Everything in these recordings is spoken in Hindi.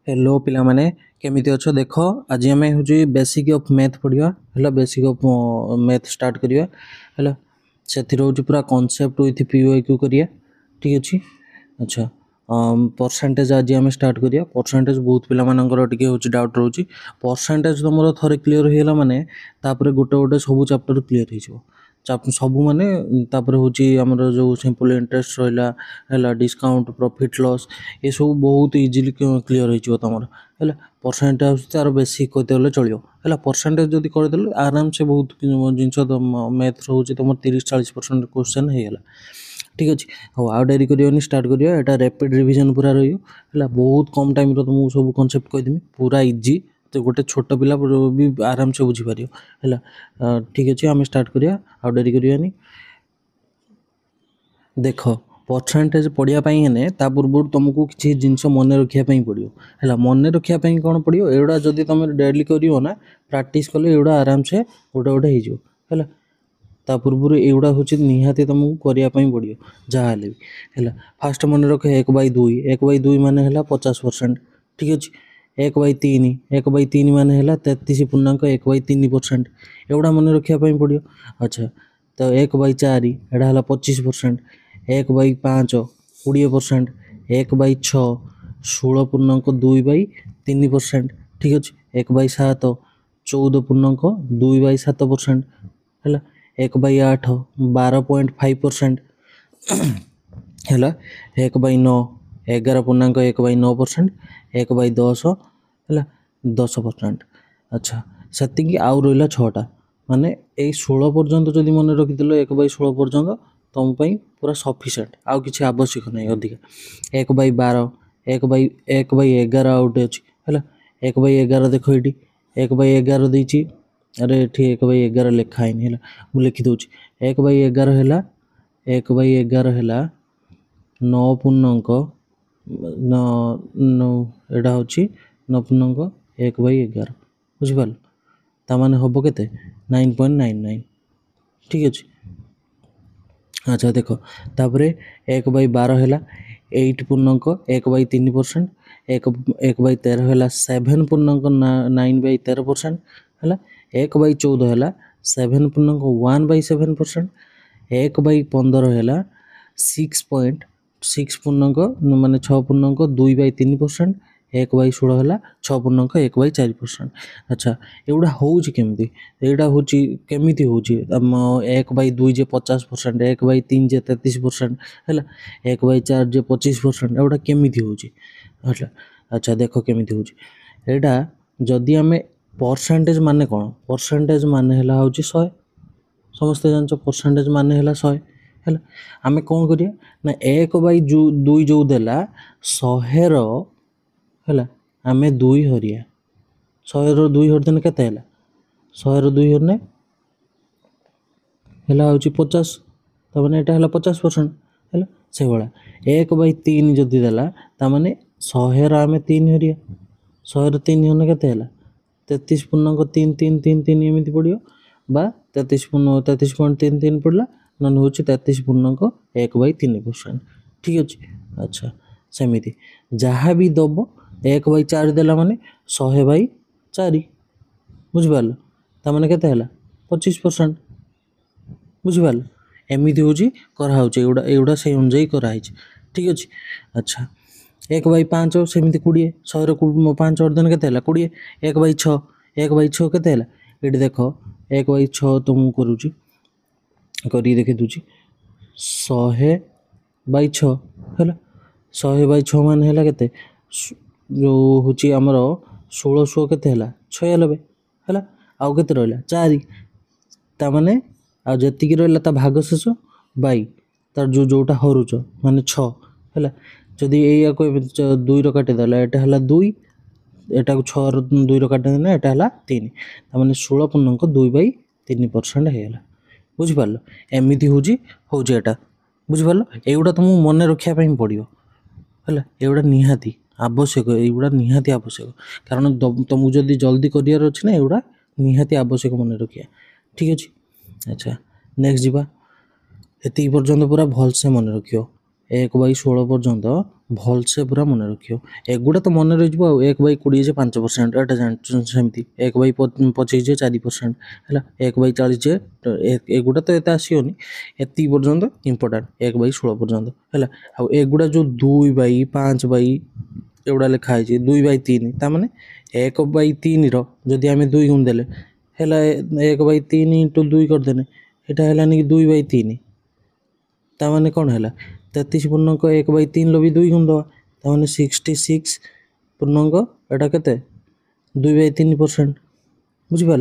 हेलो पिला माने केमिति अछ देख आज आम हूँ बेसिक ऑफ मैथ पढ़िया है बेसिक ऑफ मैथ स्टार्ट करिया है से पूरा कॉन्सेप्ट विथ पीओक्यू करिया ठीक अच्छे अच्छा परसेंटेज आज आम स्टार्ट करिया परसेंटेज बहुत पिला मानकर टिके हूँ डाउट रोचे परसेंटेज तुम थे क्लीयर होगा माने तापर गोटे गोटे सब चैप्टर क्लीयर हो सब माने तापर हूँ आमर जो सिंपल इंटरेस्ट रहा है डिस्काउंट प्रॉफिट लॉस ये सब बहुत इजिली क्लीयर हो तुम है परसेंटेज तार बेसिक कहते गले चलो है परसेंटेज जब करदे आराम से बहुत जिनस मैथ रोचे तुम 30-40% क्वेश्चन होगा ठीक अच्छे हाँ आउ डेरी कर स्टार्ट करिए यहाँ रैपिड रिवीजन पूरा रहा बहुत कम टाइम तुमको सब कॉन्सेप्ट कहीदेमी पूरा इजी तो गोटे छोट पिला भी आराम से बुझीपार है ठीक अच्छे आम स्टार्ट करिया आउ डेरी करवानी देख परसेंटेज पढ़ाई है ता पूर्व तुमको किसी जिनस मन रखापी पड़ो है मन रखापी कौन पड़ो एगुड़ा जब तुम डेली करो ना प्राक्ट कले एगुड़ा आराम से गोटे गोटे है ता पूर्व एगुड़ा हूँ निहाती तुमको करने पड़ो जहाँ भी है फास्ट मन रख 1/2 मान 50% ठीक अच्छे 1/3 मान 33.1/3% एगुड़ा मन रखापी पड़ो अच्छा तो 1/4 एटा है 25% 1/5 20% 1/6 16.2/3% ठीक अच्छे 1/7 14.2/7% है 1/8 12.5% है 1/9 11.1/9% 1/10 है 10%। अच्छा से आउ रहा 6टा माने यही 16 पर्यंत जदि मन रखिदेल 1/16 पर्यंत तुम पूरा सफिसीयंट आउ कि आवश्यक नहीं अधिका 1/12 1/11 आउटे अच्छी है 1/11 देख ये 1/11 देती अरे ये 1/11 लिखाई है मुझे लिखिदे 1/11 है 1/11 है 9.9 एटा हूँ 9.1/11 बुझिपार ताने हम के 9.99 ठीक अच्छे अच्छा देख तापर 1/12 है 8.1/3% 1/13 है 7.9/13% है 1/14 है 7.1/7% 1/15 है 6.6 माने 6.2/3% 1/16 है 6.1/4%। अच्छा एगुड़ा हूँ केमी यहाँ हूँ केमी हूँ 1/2 जे 50% 1/3 जे 33% है 1/4 जे 25% एगुड़ा केमी हूँ अच्छा देख केमी हूँ यहाँ जदि आम परसेंटेज माने कौन परसेंटेज माने हूँ 100 समस्ते जान परसेंटेज माने 100 है आम कौन करिया ना 1/2 जो देला 100 है आम 2 हरिया 100 2 हरदेने के 100 2 हरने है हूँ 50 तमें यहाँ है 50% है से भाया 1/3 जदि देला ताने 100 आम 3 हरिया 100 3 हरने के 33.3333 एमती पड़ो बा 33.33 पड़ा ना हूँ 33.1/3% ठीक अच्छे अच्छा सेमती जहाँ भी दब 1/4 देला माने 100/4 बुझिपार ताने के 25% बुझिपार एमती हूँ कराऊँगा एगुड़ा से अनुजाई कराई ठीक अच्छे अच्छा 1/5 सेमती 20 100 5 अर्धन के 20 1/6 1/6 के ये देख 1/6 तुमको करुच्ची कर देखी दूची 100/6 है 100/6 मान है के जो हूँ आमर 1600 के 96 है आउ के रहा 4 ताने आती रहा भाग शेष बै तार जोटा हरुच माने 6 है जदि या 2 काटिदेला यहाँ है 2 एटा 6 2 काटिदेना यहाँ है 3 ताने 16.2/3% है बुझिपार एमती हूँ यहाँ बुझिपार एगुड़ा तुमको मन रखापी पड़ो है एगुड़ा निहाती आवश्यक एगुड़ा निहाती आवश्यक कारण तुमको जदि जल्दी करार अच्छे ना एगुड़ा निहाती आवश्यक मन रखा ठीक अच्छे अच्छा नेक्स्ट जीवा ये पर्यंत पूरा भलसे मन रखियो 1/16 पर्यंत भलसे पूरा मन रखियो एगुड़ा तो मन रही 1/20 5% एटा सेमती 1/25 4% है 1/40 एगुड़ा तो एत आसोनी एति पर्यंत इंपोर्टाट 1/16 पर्यंत है एगुड़ा जो 2/5 एगुड़ा लिखाई 2/3 ताने 1/3 रदि आम 2 गुणदेले है 1/3 × 2 करदे यहाँ है 2/3 ताने कौन है 33 पूर्णांक 1/3 भी 2 गुण दवा ताने 66 पूर्णांक एटा के 2/3% बुझिपार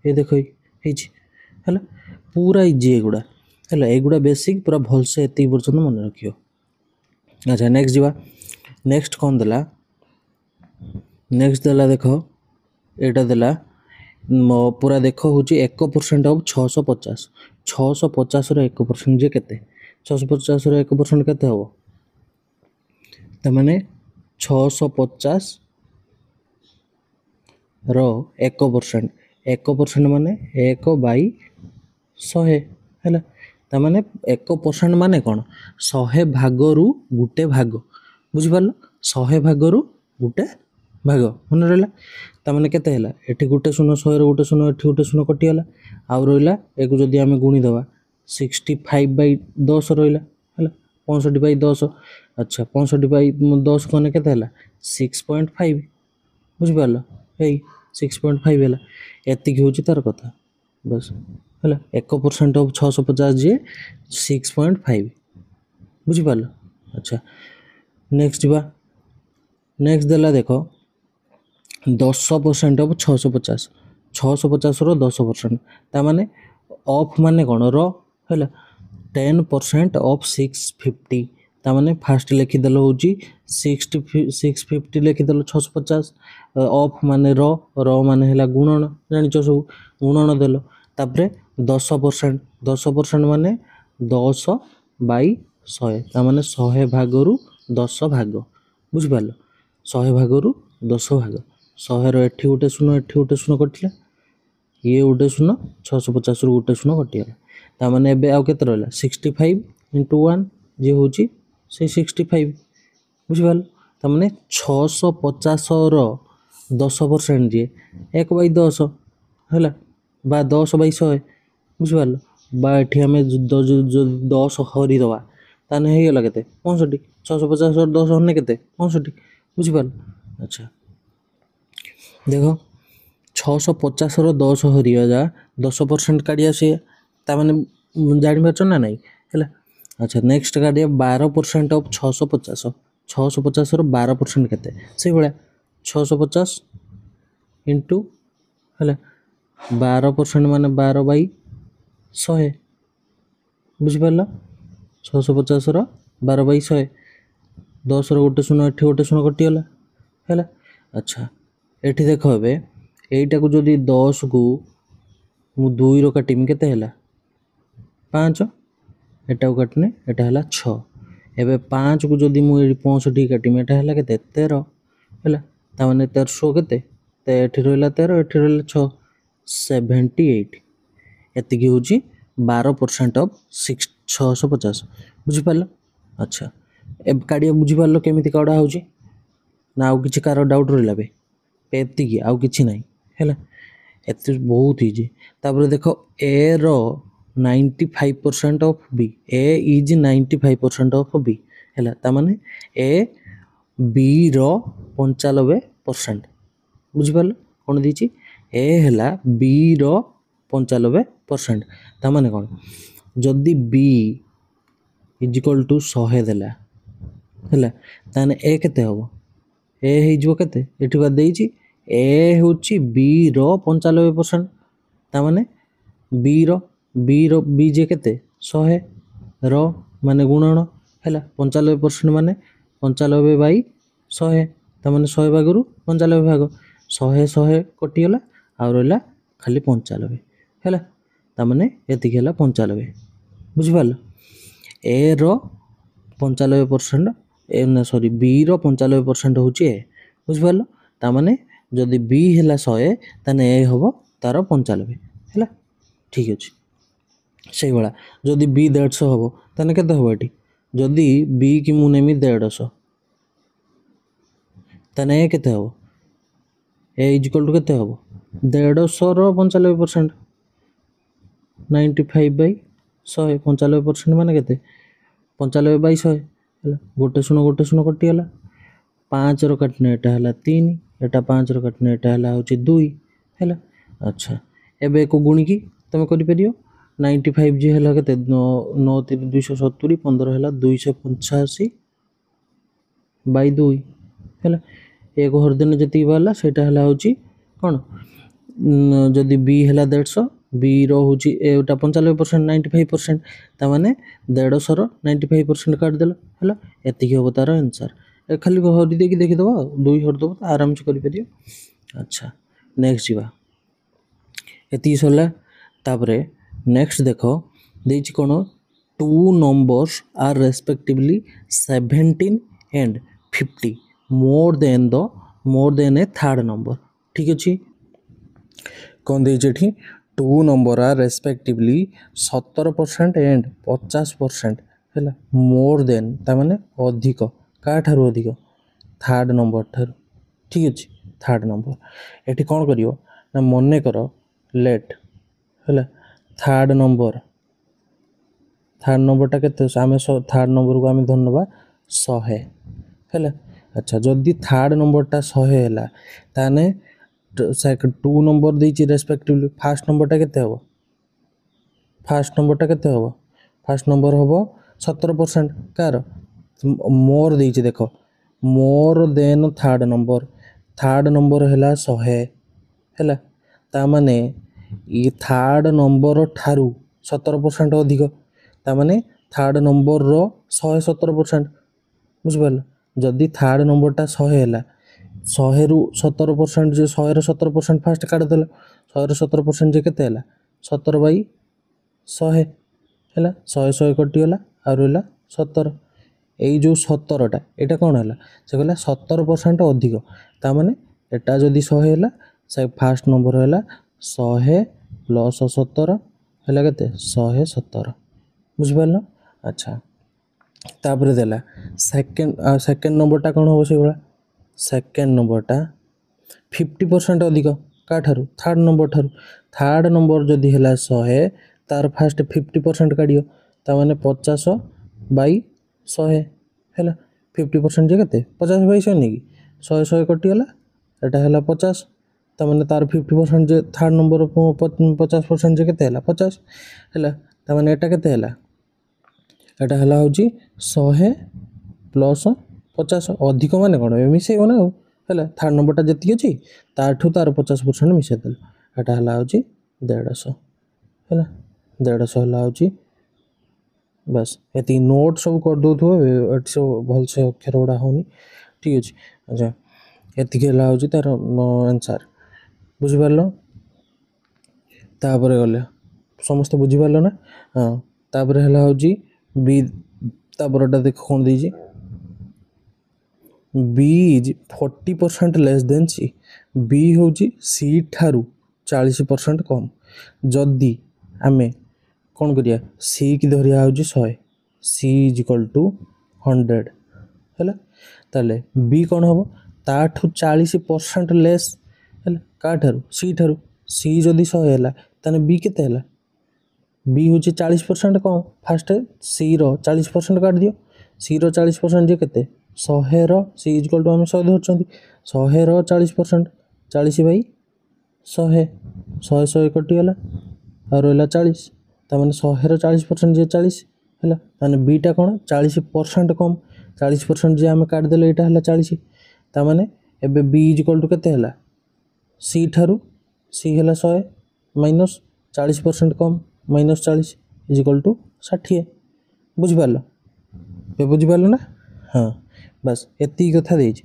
ये देख है पूरा इजी एगुड़ा है एगुड़ा बेसिक पूरा भलसे एत पर्यटन मन रखियो। अच्छा नेक्स्ट जावा नेक्स्ट कौन देला नेक्स्ट देला देख एटा देला पूरा देख हूँ 1% ऑफ 650 650 1% जे केते 650 1% केते हम तमाने 650 1% 1% माने 1/100 है ताने 1% माने कौन 100 भागरू गुटे भाग बुझिपार 100 भागरू गुटे भाग मन रहा ताने केते है एठी गुटे शून्य 100 गुटे शून्य एठी गुटे शून्य कटिगला आउ रहा एक जदि आम गुणी दवा 65/10 रहा है 65/10 अच्छा 65/10 कने केते है 6.5 बुझिपार यही 6.5 है एतिक हूँ तार कथा बस है 1% ऑफ 650 जे 6.5 बुझिपार। अच्छा नेक्स्ट जा नेक्स्ट देला देख 10% ऑफ 650 650 10% ताने ऑफ माने कौन है 10% ऑफ 650 ताने फास्ट लिखिदेल हूँ 650 लिखिदेल 650 ऑफ माने रो माने है गुणन जानिच सब गुणन देल तापरे 10% माने 10/100 ताने 100 भागरू 10 भाग बुझिपार 100 भागरू 10 भाग 100 एठी गुटे शून्य एठी गुटे शून्य कटिला ये गुटे शून्य 650 गुटे शून्य कटिगला ताने एबे आउ केते रहला 65 × 1 जे होची से 65 बुझिपार ताने 650 10% जे 1/10 है बा 10/100 बुझिपार बा एठी आम 10 हरी दवा ताने हो गला केते 65 650 10 हरने केते 65 बुझिपार। अच्छा देख 650 10 हरिया जा 10% काढ़िया सी ताने जापार ना नहीं है। अच्छा नेक्स्ट काढ़िया 12% ऑफ 650 650 12% केते से भाया 650 इंटू है 12% माने 12/100 बुझिपार 650 12/100 10 गुटे शून्य एठी गुटे शून्य कटिगला है। अच्छा एठी देख एटा को जदि 10 को मु 2 काटमी केते है 5 एटा को काटने एटा है 6 एबे 5 को जदि मु 65 काटमी एटा है केते 13 है ताने 1300 केते एठी रहला 13 एठी रहला 6 78 एतिक हूँ 12% ऑफ 650 बुझिपार। अच्छा ए काढ़िया बुझिपार केमी काढ़ा हो ना आउ किसी कार डाउट रहा बे एतिक आउ कि ना है एत बहुत इजी तापर देख ए रो 95% of B A is 95% of B है ताने ए बी रो 95% बुझिपार कौन दीची ए है बी रो 95% ताने कौन जदि बी इज इक्वल टू 100 देला है ताने ए केते हम ए हो केते एठी बाद देइची ए होची बी रो 95% ताने बी रो बी जे केते 100 रो माने गुणन है 95% माने 95/100 ताने 100 भागरू 95 भाग 100 कटिगला आउ रहा खाली 95 है ताने एतिक है 95 बुझिपार ए रो 95% ए ना सॉरी बी रो 95% हूँ ए बुझिपार ताने जदि बी है 100 ताने ए हम तार 95 है ठीक अच्छे से भाया जदि बी 150 हम ताने केते हम ये जदि बी की मु नेमी 150 ताने ए केते हबो ए इक्वल टू केते हबो 150 रो 95% 95/100 95% माने केते 95/100 ହେଲା गोटे शून्य कटिगला 5 रो काटने एटा हला 3 एटा 5 रो काटने एटा हला होची 2 हैला। अच्छा एबे को गुणी की तमे करि परियो 95 जे हला केते 9 3 270 15 हला 285 बाई 2 हैला एक हरदेन जति बाला सेटा हला होची कोन जदि बी हला 150 बी रो होची एटा 95% 95% ता माने 150 रो 95% काट देला हैला एति की होबो तार आंसर ए खाली हरि दे की देखि दबो 2 हर दबो आराम से करि परियो। अच्छा नेक्स्ट जीवा एति सरला तापरे नेक्स्ट देखो देछि कोन two numbers are respectively 17 and 50 more than a third number ठीक अछि कौन देछि एठी two number are respectively 17% and 50% हैला मोर देन ता माने अधिक का ठारो अधिक थर्ड नंबर ठारो ठीक अछि थर्ड नंबर एठी कोन करियो ना मने करो लेट हैला थर्ड नंबर टा केते आमे थर्ड नंबर को आमे धनबा 100 हैला। अच्छा जदि थर्ड नंबर टा 100 हैला ताने टू नंबर देछि रेस्पेक्टिवली फर्स्ट नंबर टा केते हबो फर्स्ट नंबर हबो 17% कार मोर देछि देखो मोर देन थर्ड नंबर हैला 100 हैला ता माने ये थर्ड नंबर ठारू 17% अधिक ता माने थर्ड नंबर रो 117% बुझ पाल जदि थर्ड नंबर टा 100 हैला 100 रु 17% जे 100 रो 17% फास्ट काट देला 100 रो 17% जे केते हैला 17/100 हैला 100 कटि गला आ रहला 17 एई जो 17 टा एटा कोन हैला से कहला 17% अधिक ता माने एटा जदि 100 हैला से फर्स्ट नंबर हैला 100 प्लस 17 हैला केते 117 बुझ पाल। अच्छा तापरे देला सेकंड नंबर टा कोन हो से बळा सेकंड नंबर टा 50% अधिक का ठारू थर्ड नंबर जदि हैला 100 तार फर्स्ट 50% काडियो ता माने 50/100 हैला 50% जे केते 50/100 नै की 100 कटि गला एटा हैला 50 ता माने तार 50% जे थर्ड नंबर 50% जे केते हैला 50 हैला ता माने एटा केते हैला एटा हैला होची 100 प्लस 50 अधिक माने कोन मिसे कोन हैला थर्ड नंबर टा जति अछि ताठू तार 50% मिसे देल एटा हैला होची 150 हैला 150 हैला होची बस एति नोट सब कर दो थो एट सब भल से अक्षर उडा होनी ठीक अछि। अच्छा एति केला होची तार आंसर बुझि पारलो तापरे गले समस्त बुझि पारलो ना हां तापरे हैला होची बी तापरटा देख कोन देजी B is 40% less than C B होची सी ठारू 40% कम जदि आमे कोन करिया सी की धरिया होची 100 सी इज इक्वल टू 100 हैला ताले बी कोन हबो ताठू 40% लेस हैला का ठारू सी जदि 100 हैला ताने बी केते हैला बी होची 40% कम फास्ट सी रो 40% काट दियो सी रो 40% जे केते 100 रो सी इज इक्वल टू हम 100 धरचंती 100 रो 40% 40/100 100 कटि गला आ रहला 40 ता माने 100 रो 40% जे 40 हैला माने बी टा कोन 40% कम 40% जे हम काट देले एटा हला 40 ता माने एबे बी इज इक्वल टू केते हला सी ठारू सी हला 100 माइनस 40% कम माइनस 40 इज इक्वल टू 60 बुझि पारलो ए बुझि पारलो ना हां बस एति कथा देछि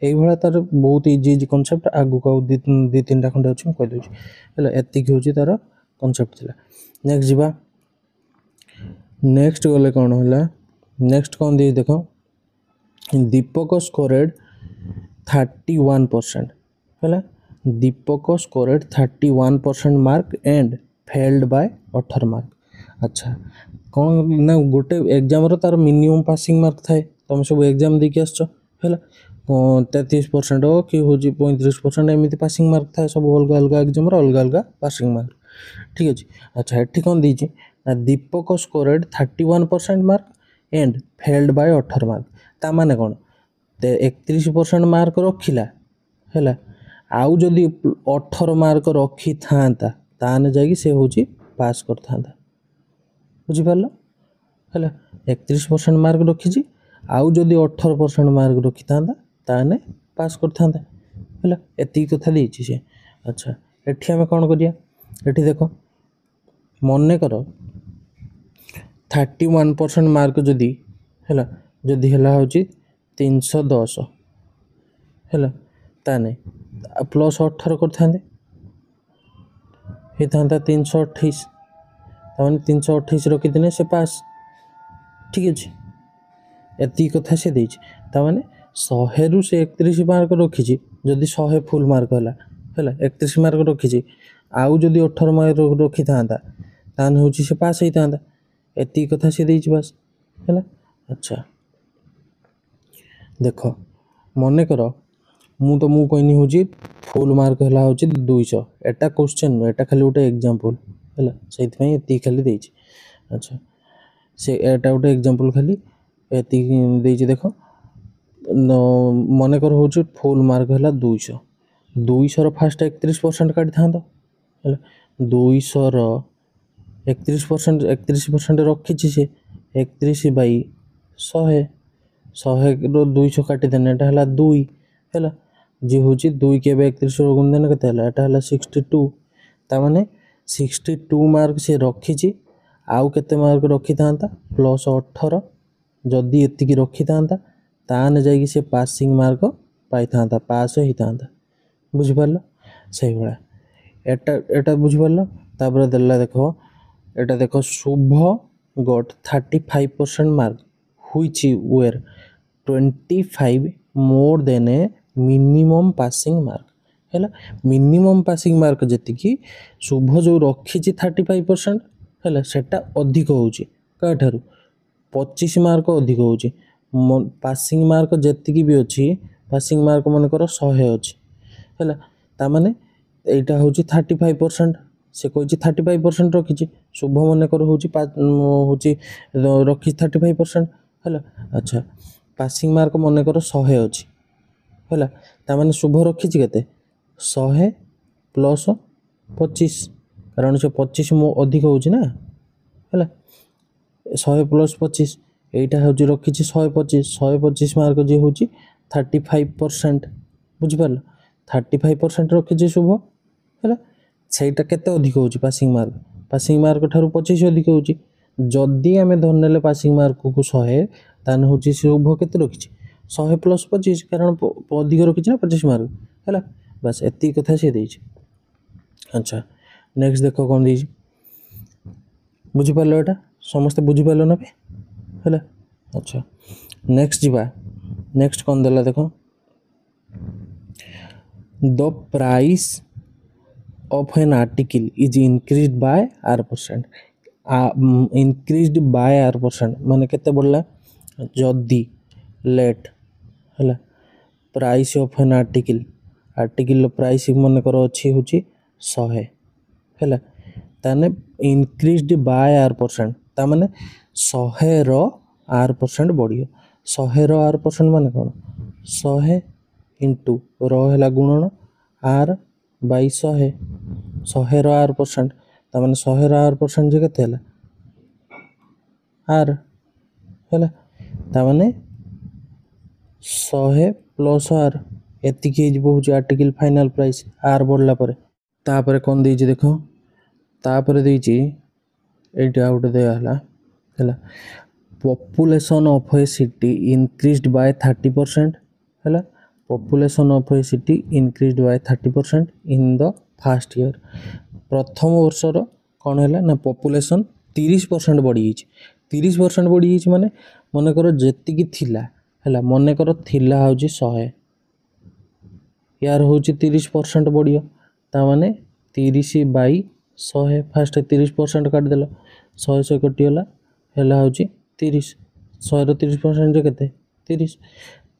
एई भला तार बहुत इजी कांसेप्ट आगु का दि तीनटा खंडे अछि कहि दोछि हला एति कि होछि तार कांसेप्ट थिला नेक्स्ट जीवा नेक्स्ट गले कोन होला नेक्स्ट कोन दे देखो दीपक स्कोरेड 31% हला Deepak scored 31% mark and failed by 18 mark. अच्छा कौन ना गोटे एग्जाम तार मिनिमम पासिंग मार्क थाए तुम सब एग्जाम देकी आसछ है 33% हो कि हूँ 35% एमती पासिंग मार्क थाए सब अलग अलग एग्जाम अलग अलग पासिंग मार्क ठीक अच्छे। अच्छा ये कौन दीजिए ना Deepak scored 31% mark and failed by 18 mark ता माने कौन 31% मार्क रखिला है आउ जदि 18 मार्क रखी था ताने जाकि से हूँ पास कर था बुझिपार है 31% मार्क रखी आउ जदि 18% मार्क रखी था ताने पास कर था है एति कथा देछि से। अच्छा एठी आमे कौन करिया एठी देखो मन कर 31% मार्क जदि है जदि है हूँ 310 है ताने प्लस 18 कर था 328 ताने 328 रखिदिने से पास ठीक अच्छे एति कथा से देछि ताने 100 रु से 31 मार्क रखी जदि 100 फुल मार्क है 31 मार्क रखी आउ जदि 18 मार्क रखी था ताने हूँ से पास होता एति कथा से देछि बस है। अच्छा देख मन कर मु कहनी हूँ फुल मार्क है हूँ 200 एटा क्वेश्चन नुह एटा खाली गोटे एग्जांपल है से खाली देछि। अच्छा से एटा गोटे एग्जांपल खाली एति देछि देख मन कर हूँ फुल मार्क है 200 200 फास्ट 31% काटी था 200 31% रखी से 31 बाई 100 200 काटी देने एटा है 2 है जी हूँ 2 के 31 गुण देने के एटा है 62 ताने 62 मार्क से रखी आउ केते मार्क रखी था प्लस 18 जदि एतिकी रखी था ताने जाकि से पासिंग मार्क पाई था पास होता बुझिपार से भाया एटा एटा बुझिपार तापर देला देख एटा देख Shubh got 35% mark which were 25 more than a minimum passing mark है मिनिमम पासिंग मार्क जी शुभ जो रखी 35% है सेटा अधिक होठार 25 मार्क अधिक हो पासिंग मार्क जी भी अच्छी पासिंग मार्क मनकर 100 अच्छी है ताने यहाँ हूँ 35% से कही 35% रखी शुभ मनकर हूँ रखी 35% है। अच्छा पासिंग मार्क मनकर 100 अच्छी है ताने शुभ रखी के 100 प्लस 25 कारण से 25 मो अधिक होना है 100 प्लस 25 यहीटा हूँ रखी 125 मार्क जी हूँ 35% बुझिपार 35% रखी शुभ है सहीटा केते अधिक हो पासिंग मार्क ठारू 25 अधिक हो जदि आम धरने पासिंग मार्क को 100 तान हूँ शुभ के रखी 100 प्लस 25 कारण अधिक रखी ना 25 मार्क है बस एति कथा सी देछि। अच्छा नेक्स्ट देख कौन देछि बुझिपार एटा समस्ते बुझिपार ना है। अच्छा नेक्स्ट जीवा नेक्स्ट कौन देला देख the price of an article is increased by r%। increased by r% माने केते बढ़ला जदि लेट है price of an article price मन कर अच्छी हूँ 100 है ताने इंक्रीज्ड बाय r% ता माने 100 रो r% बढ़ियो 100 रो r% माने कौन 100 इंटू रो है गुणन r बाई 100 रो r% ताने 100 रो r% जे केते हला r है ताने 100 प्लस r एतिक हो आर्टिकल फाइनल प्राइस r बढ़ला परे तापर कौन देछि देखो तापर देछि एटा आउट दे हला population of A city increased by 30% है population of A city increased by 30% in the first year प्रथम वर्षर कौन है ना पॉपुलेशन 30% बढ़ी 30% बढ़ी माने मनकर जेतिकी थिला है मनकर थिला हूँ 100 यार हूँ 30% बढ़िया ताने 30 बाई 100 फास्ट 30% काटिदेल 100 कटिगला ହେଲା ହେଉଛି 30 100 30% କେତେ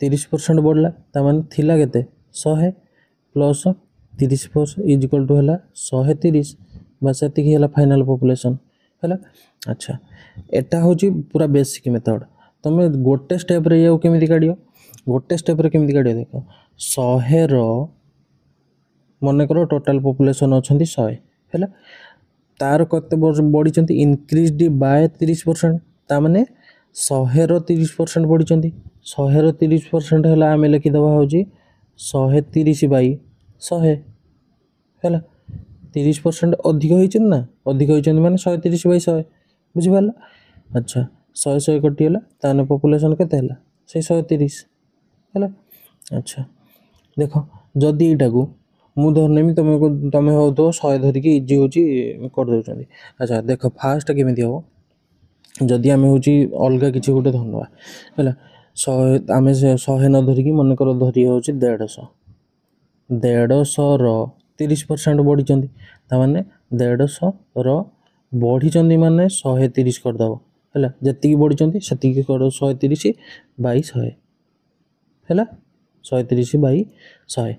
30% ବଢ଼ିଲା ତାମାନେ ଥିଲା କେତେ 100 ପ୍ଲସ୍ 30% ଇଜ୍ ଇକ୍ୱାଲ୍ ଟୁ ହେଲା 130 ବା ସେତିକି ହେଲା ଫାଇନାଲ୍ ପପୁଲେସନ୍ ହେଲା। ଆଚ୍ଛା ଏଟା ହେଉଛି ପୁରା ବେସିକ୍ ମେଥଡ଼। ତୁମେ ଗୋଟେ ଷ୍ଟେପ୍ରେ ଇଆକୁ କେମିତି କାଢ଼ିବ ଗୋଟେ ଷ୍ଟେପ୍ରେ କେମିତି କାଢ଼ିବ ଦେଖ 100ର ମନେକର ଟୋଟାଲ୍ ପପୁଲେସନ୍ ଅଛନ୍ତି 100 ହେଲା ତାର କେତେ ବଢ଼ିଛନ୍ତି ଇନକ୍ରିଜ୍ଡ ବାୟ 30% ତାମାନେ 100ର 30% ବଢ଼ିଛନ୍ତି 100ର 30% ହେଲା ଆମେ ଲେଖିଦେବା ହେଉଛି 130/100 ହେଲା 30% ଅଧିକ ହେଇଛନ୍ତି ନା ଅଧିକ ହେଇଛନ୍ତି ମାନେ 130/100 ବୁଝିପାରିଲ। ଆଚ୍ଛା 100 କଟିଗଲା ତାହେଲେ ପପୁଲେସନ୍ କେତେ ହେଲା ସେଇ 130 ହେଲା। ଆଚ୍ଛା ଦେଖ ଯଦି ଏଇଟାକୁ ମୁଁ ଧରିନେମି ତମେ ହେଉଥିବ 100 ଧରିକି ଇଜି ହେଉଛି କରିଦେଉଛନ୍ତି। ଆଚ୍ଛା ଦେଖ ଫାଷ୍ଟ କେମିତି ହେବ ଯଦି ଆମେ ହେଉଛି ଅଲଗା କିଛି ଗୋଟେ ଧରିନେବା ହେଲା 100 ଆମେ 100 ନ ଧରିକି ମନେକର ଧରି ହେଉଛି 150ର 30% ବଢ଼ିଛନ୍ତି ତାମାନେ 150ର ବଢ଼ିଛନ୍ତି ମାନେ 130 କରିଦେବ ହେଲା ଯେତିକି ବଢ଼ିଛନ୍ତି ସେତିକି କର 130/100 ହେଲା 130/100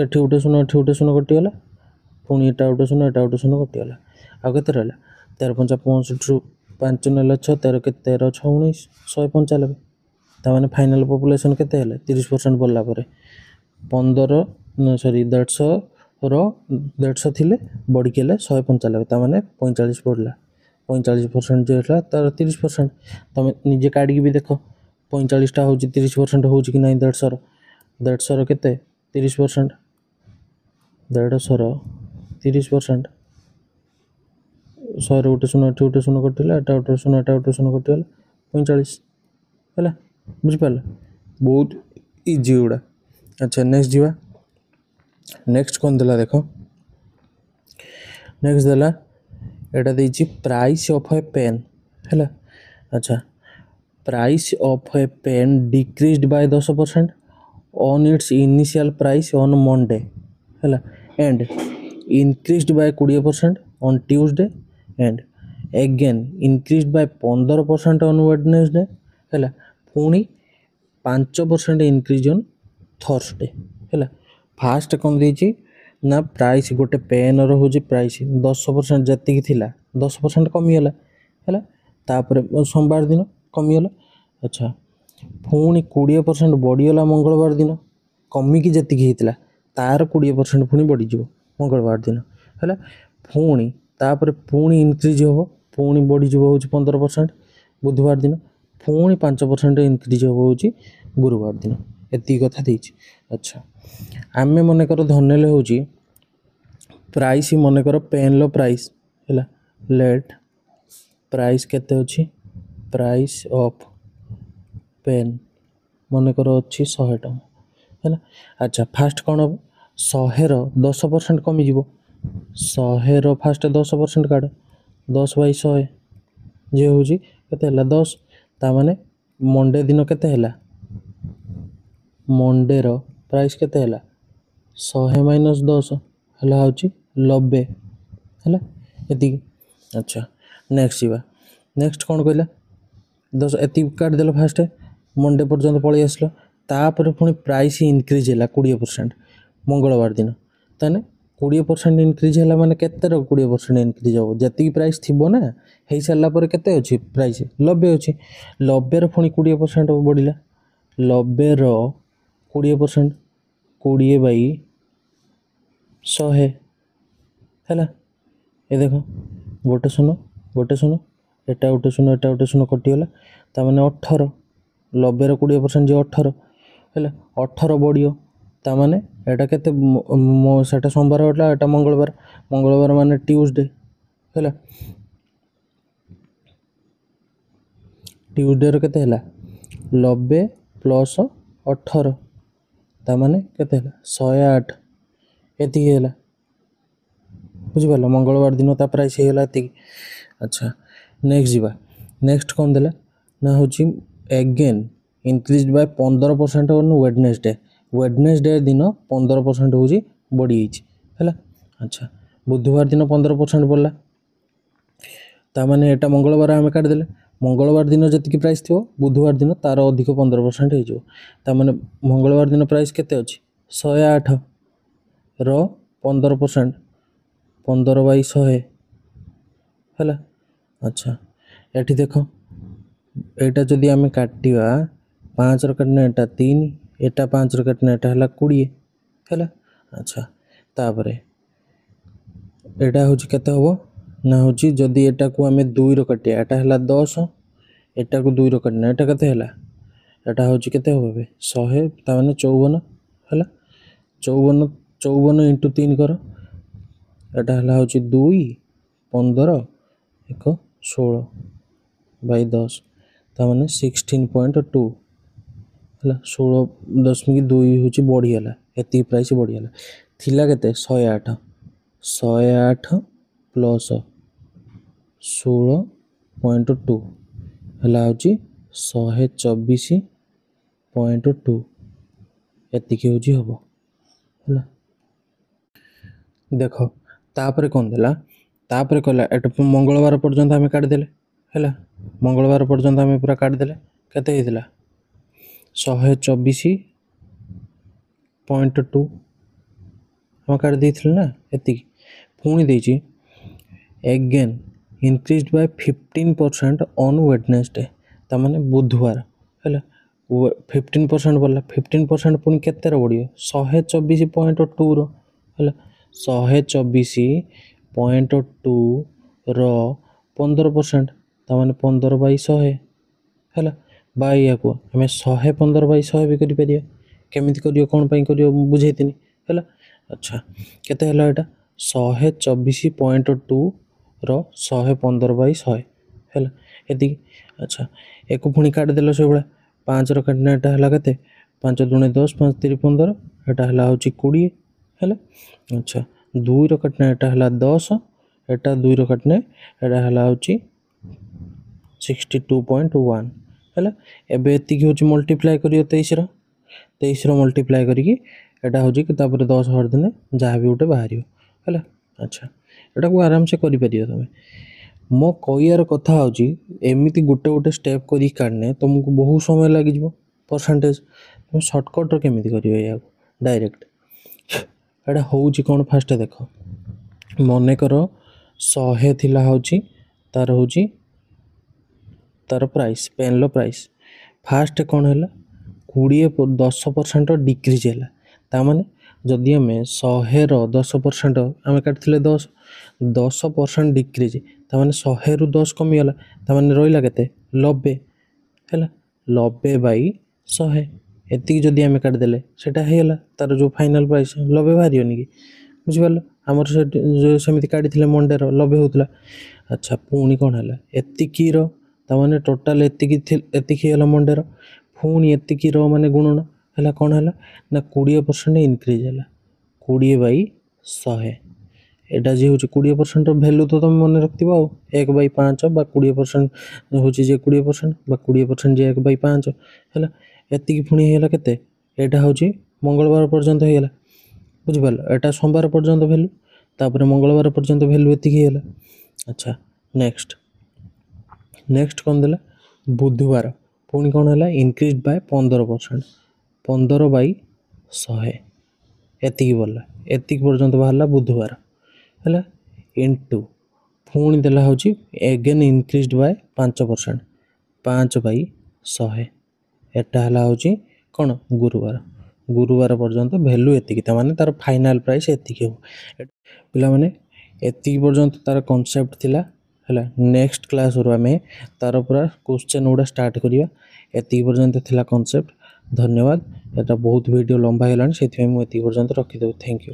ଏଠି ଗୋଟେ ଶୂନ ଏଠି ଗୋଟେ ଶୂନ କଟିଗଲା ପୁଣି ଏଟା ଗୋଟେ ଶୂନ ଏଟା ଗୋଟେ ଶୂନ କଟିଗଲା ଆଉ କେତେ ରହିଲା 13×5 65ରୁ 5 ନେଲେ 6 13 କେତେ 13 6 19 195 ତାମାନେ ଫାଇନାଲ୍ ପପୁଲେସନ୍ କେତେ ହେଲେ 30% ବଢ଼ିଲା ପରେ 150 ଥିଲେ ବଢ଼ିକି ହେଲେ 195 ତାମାନେ 45 ବଢ଼ିଲା 45% ଯେ ହେଲା ତାର 30% ତୁମେ ନିଜେ କାଢ଼ିକି ବି ଦେଖ 45ଟା ହେଉଛି 30% ହେଉଛି କି ନାହିଁ 150ର କେତେ 30% 150ର 30% 100ରେ ଗୋଟେ ଶୂନ ଏଠି ଗୋଟେ ଶୂନ କଟିଲା ଏଟା ଗୋଟେ ଶୂନ ଏଟା ଗୋଟେ ଶୂନ କଟିଗଲା 45 ହେଲା ବୁଝିପାରିଲ ବହୁତ ଇଜି ଗୁଡ଼ା। ଆଚ୍ଛା ନେକ୍ସଟ ଯିବା ନେକ୍ସଟ କ'ଣ ଦେଲା ଦେଖ ନେକ୍ସଟ ଦେଲା ଏଇଟା ଦେଇଛି ପ୍ରାଇସ୍ ଅଫ୍ ଏ ପେନ୍ ହେଲା। ଆଚ୍ଛା price of a pen decreased by 10% on its initial price on Monday ହେଲା and increased by 20% on Tuesday and again increased by 15% on Wednesday ହେଲା ପୁଣି 5% increase on Thursday ହେଲା। ଫାଷ୍ଟ କ'ଣ ଦେଇଛି ନା ପ୍ରାଇସ୍ ଗୋଟେ ପେନ୍ର ହେଉଛି ପ୍ରାଇସ୍ 10% ଯେତିକି ଥିଲା 10% କମିଗଲା ହେଲା ତାପରେ ସୋମବାର ଦିନ କମିଗଲା। ଆଚ୍ଛା ପୁଣି 20% ବଢ଼ିଗଲା ମଙ୍ଗଳବାର ଦିନ କମିକି ଯେତିକି ହେଇଥିଲା ତାର 20% ପୁଣି ବଢ଼ିଯିବ ମଙ୍ଗଳବାର ଦିନ ହେଲା ପୁଣି ତାପରେ ପୁଣି ଇନକ୍ରିଜ୍ ହେବ ପୁଣି ବଢ଼ିଯିବ ହେଉଛି 15% ବୁଧବାର ଦିନ ପୁଣି 5% ଇନକ୍ରିଜ୍ ହେବ ହେଉଛି ଗୁରୁବାର ଦିନ ଏତିକି କଥା ଦେଇଛି। ଆଚ୍ଛା ଆମେ ମନେକର ଧରିନେଲେ ହେଉଛି ପ୍ରାଇସ୍ ମନେକର ପେନ୍ର ପ୍ରାଇସ୍ ହେଲା ଲେଟ୍ ପ୍ରାଇସ୍ କେତେ ଅଛି ପ୍ରାଇସ୍ ଅଫ୍ ପେନ୍ ମନେକର ଅଛି 100 ଟଙ୍କା ହେଲା। ଆଚ୍ଛା ଫାଷ୍ଟ କ'ଣ ହେବ 100ର 10% କମିଯିବ 100ର ଫାଷ୍ଟ 10% କାଢ଼ 10/100 ଯେ ହେଉଛି କେତେ ହେଲା 10 ତାମାନେ ମଣ୍ଡେ ଦିନ କେତେ ହେଲା ମଣ୍ଡେର ପ୍ରାଇସ୍ କେତେ ହେଲା 100 - 10 ହେଲା ହେଉଛି 90 ହେଲା ଏତିକି। ଆଚ୍ଛା ନେକ୍ସଟ ଯିବା ନେକ୍ସଟ କ'ଣ କହିଲା 10 ଏତିକି କାଟିଦେଲ ଫାଷ୍ଟ ମଣ୍ଡେ ପର୍ଯ୍ୟନ୍ତ ପଳେଇ ଆସିଲ ତାପରେ ପୁଣି ପ୍ରାଇସ୍ ଇନକ୍ରିଜ୍ ହେଲା 20% ମଙ୍ଗଳବାର ଦିନ ତାହେଲେ 20% ଇନକ୍ରିଜ୍ ହେଲା ମାନେ କେତେର 20% ଇନକ୍ରିଜ୍ ହେବ ଯେତିକି ପ୍ରାଇସ୍ ଥିବ ନା ହେଇସାରିଲା ପରେ କେତେ ଅଛି ପ୍ରାଇସ୍ 90 ଅଛି 90ର ପୁଣି 20% ବଢ଼ିଲା 90ର 20% 20/100 ହେଲା ଏ ଦେଖ ଗୋଟେ ଶୂନ ଏଟା ଗୋଟେ ଶୂନ ଏଟା ଗୋଟେ ଶୂନ କଟିଗଲା ତାମାନେ 18 90ର 20% ଯେ 18 ହେଲା 18 ବଢ଼ିବ ତାମାନେ ଏଇଟା କେତେ ସେଟା ସୋମବାର ହେଲା ଏଟା ମଙ୍ଗଳବାର ମାନେ ଟ୍ୟୁଜଡେ ହେଲା ଟ୍ୟୁଜଡେର କେତେ ହେଲା 90 + 18 ତାମାନେ କେତେ ହେଲା 108 ଏତିକି ହେଲା ବୁଝିପାରିଲ ମଙ୍ଗଳବାର ଦିନ ତା ପ୍ରାଇସ୍ ହେଇଗଲା ଏତିକି। ଆଚ୍ଛା ନେକ୍ସଟ ଯିବା ନେକ୍ସଟ କ'ଣ ଦେଲା ନା ହେଉଛି ଏଗେନ୍ ଇନକ୍ରିଜ୍ ବାଇ 15% ଅନ୍ ୱେଡନେସଡେ ଦିନ 15% ହେଉଛି ବଢ଼ିଯାଇଛି ହେଲା। ଆଚ୍ଛା ବୁଧବାର ଦିନ 15% ବଢ଼ିଲା तामाने एटा मंगलवार आम काटिदेले मंगलवार दिन जी प्राइस थी बुधवार दिन तार अधिक 15% हो तामाने मंगलवार दिन प्राइस केते अच्छी 108 रो 15% 15/100 है। अच्छा एठी देख एटा जदि आम काटा 5 काटना एटा 3 एटा 5 काटना एटा है 20 है। अच्छा तापर एटा हूँ केते हम ना हूँ जदि एटा को आम 2 काटिया एटा है 10 एटा को 2 काटना एटा केते है एटा हूँ केते हम 100 ताने 54 है 54 इंटू 3 कर एटा है हूँ 2 15 1 16/10 ताने 16.2 है 16.2 हूँ बढ़ीगला एति प्राइस बढ़ीगला थिला केते 108 प्लस 16.2 है 124.2 एतिक हूँ हम है। देख तापर कौन देला तापर कहला एटा मंगलवार पर्यंत आम काटिदेले है मंगलवार पर्यंत आम पूरा काटिदेले केते होइतिला 124.2 हम काट देथिल ना एतिक पुणी देछि again increased by 15% on Wednesday तामाने बुधवार है 15% बोला 15% पुणी केते बढ़ियो 124.2 रो है 124.2 रो 15% तामाने 15/100 है बाई या को आम 115/100 भी करि परिया केमिति करियो कोन पई करियो बुझेतिनी है। अच्छा केते हला एटा 124.2 रो 115/100 है एति। अच्छा एक पुणी काट देलो से बळे 5 रो काटना एटा हला केते 5 दूने 10 5 3 15 एटा हला होची 20 है। अच्छा 2 रो काटना एटा हला 10 एटा 2 रो काटने एटा हला होची 62.1 है एबे एति होची मल्टीप्लाई करियो 23 रो मल्टीप्लाई करिकी एटा होची कि तापर 10 हर दिने जहाँ भी उठे बाहर है। अच्छा एटा को आराम से करि परियो तमे मो कहियार कथा होची एमिति गोटे गोटे स्टेप करी काढने तुमको बहुत समय लागि जिवो परसेंटेज तुम शॉर्टकट रो केमिति करियो या डायरेक्ट एटा होची कोन फास्ट देख मने करो 100 थिला होची तार होची तार प्राइस पेन लो प्राइस फास्ट कौन है 10% डिक्रीज है तामाने जदि आम 100 10% आम काटते 10% डिक्रीज तामाने 100 रु 10 कमीगला तामाने रहा के 90 है 90/100 एति जदि आम काटिदेले सेटा होगा तार जो फाइनाल प्राइस 90 बाहर कि बुझिपार आमर से सेमती काटी मंडे 90 होता। अच्छा पुणी कौन है एतिकी तामाने टोटाल एतिकी मंडे पुणी एतिकी माने गुणन है कौन है ना 20% इनक्रीज है 20/100 एटा जी हूँ 20% भैल्यू तो तुम मन रखिथ 1/5 बा 20% हूँ 20% बा 20% जे 1/5 है एतिकी पुणी है केते एटा हूँ मंगलवार पर्यंत होगा बुझिपार एटा सोमवार पर्यंत भैल्यू तापर मंगलवार पर्यंत भैल्यू एतिकी है। अच्छा नेक्स्ट कौन देला बुधवार पुणी कौन है इनक्रीज बाय 15% 15/100 एतिकी बोला एतिक पर्यंत बाहर बुधवार है इंटू पुणी देला हूँ एगेन इनक्रीज बाय 5% 5/100 एटा है हूँ कौन गुरुवार पर्यंत भैल्यू एतिकी तार फाइनाल प्राइस एतिकी हो पिला माने एतिकी पर्यंत तार कॉन्सेप्ट थिला है। नेक्स्ट क्लास आम तार पूरा क्वेश्चन गुड़ा स्टार्ट करिया एतिकी पर्यंत थिला कॉन्सेप्ट। धन्यवाद एटा बहुत वीडियो लंबा है से पर्यंत रखिदेव थैंक यू।